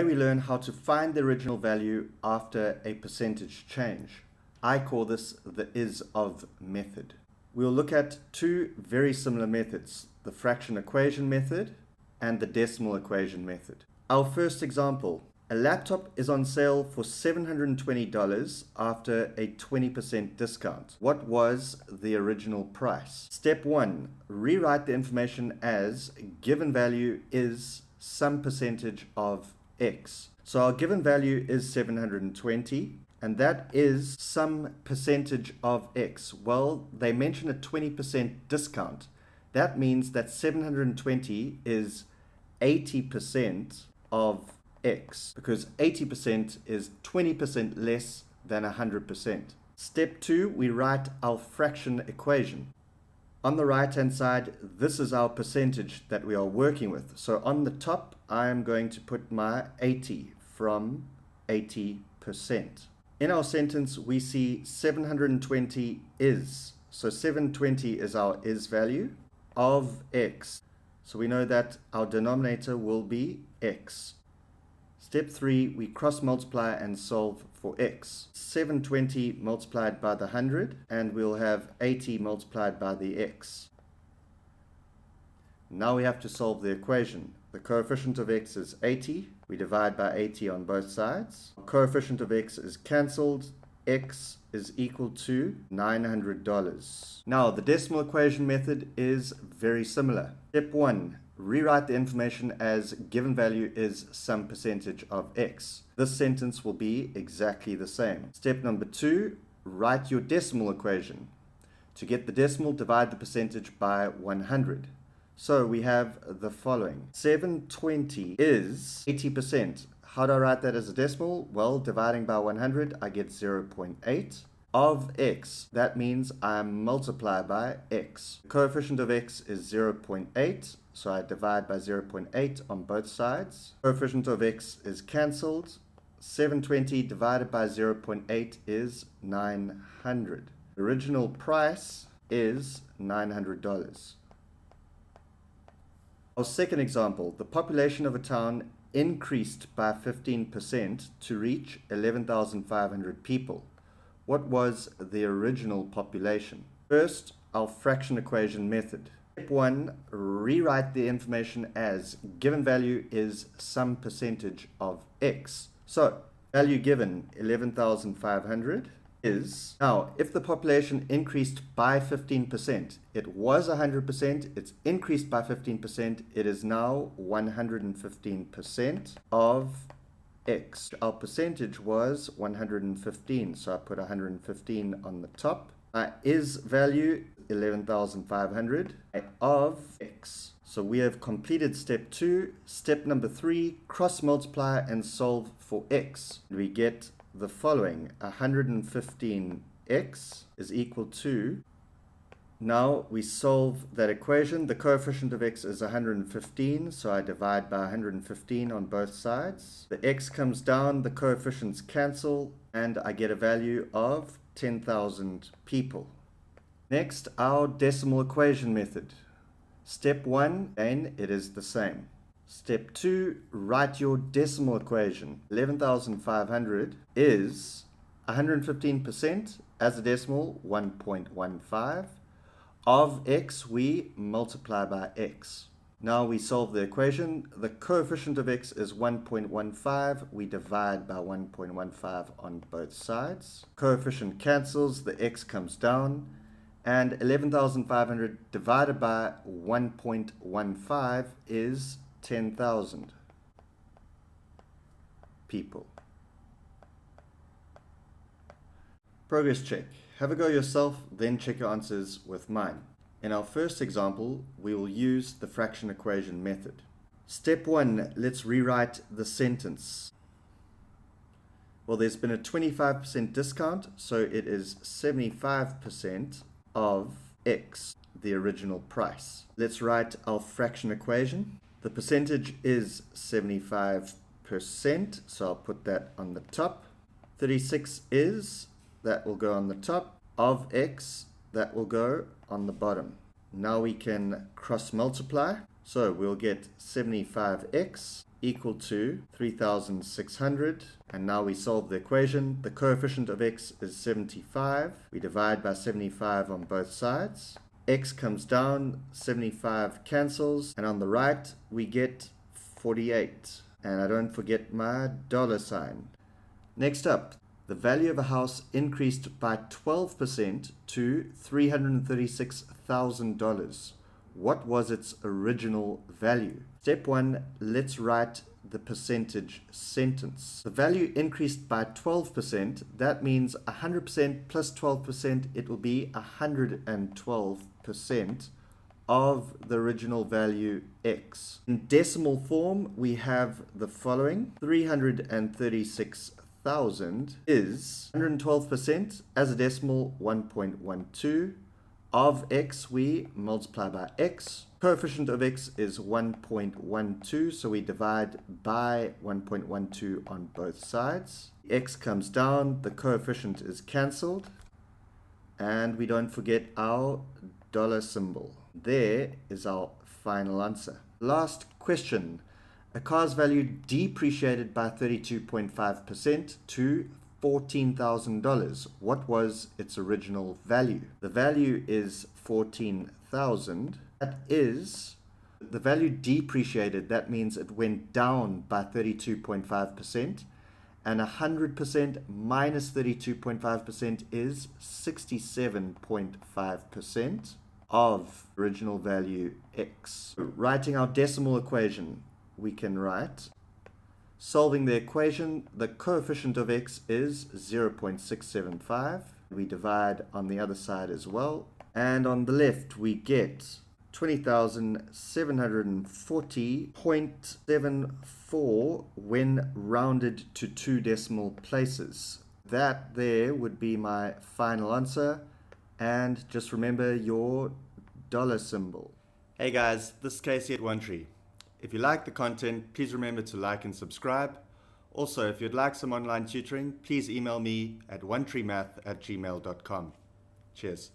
Today we learn how to find the original value after a percentage change. I call this the is-of method. We'll look at two very similar methods, the fraction equation method and the decimal equation method. Our first example, a laptop is on sale for $720 after a 20% discount. What was the original price? Step 1, rewrite the information as given value is some percentage of X. So our given value is 720 and that is some percentage of X. Well, they mention a 20% discount. That means that 720 is 80% of X, because 80% is 20% less than 100%. Step 2, we write our fraction equation. On the right hand side, this is our percentage that we are working with. So on the top, I am going to put my 80 from 80%. In our sentence, we see 720 is. So 720 is our is value of X. So we know that our denominator will be X. Step 3, we cross multiply and solve for X. 720 multiplied by the 100, and we'll have 80 multiplied by the X. Now we have to solve the equation. The coefficient of X is 80. We divide by 80 on both sides. The coefficient of X is cancelled. X is equal to $900. Now the decimal equation method is very similar. Step 1. Rewrite the information as given value is some percentage of X. This sentence will be exactly the same. Step number 2, write your decimal equation. To get the decimal, divide the percentage by 100. So we have the following. 720 is 80%. How do I write that as a decimal? Well, dividing by 100, I get 0.8 of X. That means I multiply by X. The coefficient of X is 0.8. So I divide by 0.8 on both sides. Coefficient of X is cancelled. 720 divided by 0.8 is 900. The original price is $900. Our second example, the population of a town increased by 15% to reach 11,500 people. What was the original population? First, our fraction equation method. Step 1, rewrite the information as given value is some percentage of X. So, value given 11,500 is, now if the population increased by 15%, it was 100%, it's increased by 15%, it is now 115% of X. Our percentage was 115, so I put 115 on the top. Is value 11,500 of X. So we have completed step 2. Step number 3, cross multiply and solve for X. We get the following. 115X is equal to, now we solve that equation. The coefficient of X is 115, so I divide by 115 on both sides. The X comes down, the coefficients cancel, and I get a value of 10,000 people. Next, our decimal equation method. Step 1, again, it is the same. Step 2, write your decimal equation. 11,500 is 115% as a decimal, 1.15. Of X, we multiply by X. Now we solve the equation. The coefficient of X is 1.15. We divide by 1.15 on both sides. Coefficient cancels, the X comes down. And 11,500 divided by 1.15 is 10,000 people. Progress check. Have a go yourself, then check your answers with mine. In our first example, we will use the fraction equation method. Step 1, let's rewrite the sentence. Well, there's been a 25% discount, so it is 75% of X, the original price. Let's write our fraction equation. The percentage is 75%, so I'll put that on the top. 36 is, that will go on the top, of X, that will go on the bottom. Now we can cross multiply. So we'll get 75x equal to 3,600. And now we solve the equation. The coefficient of x is 75. We divide by 75 on both sides. X comes down, 75 cancels, and on the right we get 48. And I don't forget my dollar sign. Next up, the value of a house increased by 12% to $336,000. What was its original value? Step 1, let's write the percentage sentence. The value increased by 12%. That means 100% plus 12%, it will be 112% of the original value x. In decimal form, we have the following. 336,000 is 112% as a decimal 1.12. Of x, we multiply by x. Coefficient of x is 1.12, so we divide by 1.12 on both sides. X comes down, the coefficient is cancelled, and we don't forget our dollar symbol. There is our final answer. Last question. A car's value depreciated by 32.5% to $14,000. What was its original value? The value is 14,000. That is, the value depreciated, that means it went down by 32.5%, and 100% minus 32.5% is 67.5% of original value x. Writing our decimal equation, we can write, solving the equation, the coefficient of x is 0.675. We divide on the other side as well. And on the left, we get 20,740.74 when rounded to 2 decimal places. That there would be my final answer. And just remember your dollar symbol. Hey guys, this is Casey at Onetree. If you like the content, please remember to like and subscribe. Also, if you'd like some online tutoring, please email me at onetreemath@gmail.com. Cheers.